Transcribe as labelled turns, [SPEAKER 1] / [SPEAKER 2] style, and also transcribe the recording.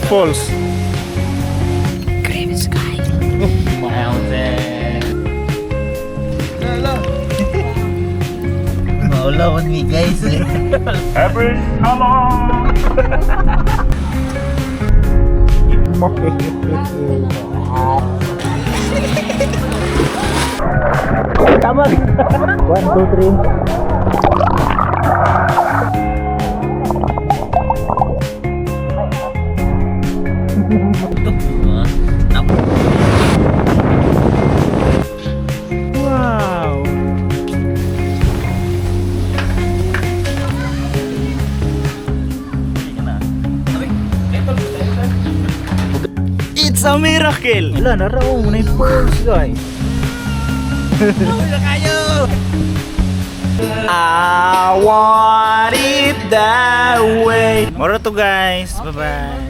[SPEAKER 1] waterfalls.
[SPEAKER 2] Green sky.
[SPEAKER 1] Mountain.
[SPEAKER 2] Maulawan mi guys eh.
[SPEAKER 1] Every
[SPEAKER 2] Tama. 1, 2, 3.
[SPEAKER 1] Wow. It's a miracle.
[SPEAKER 2] Wala, narao mo na yung falls guys.
[SPEAKER 1] I want it that way. Moro to guys. Bye-bye.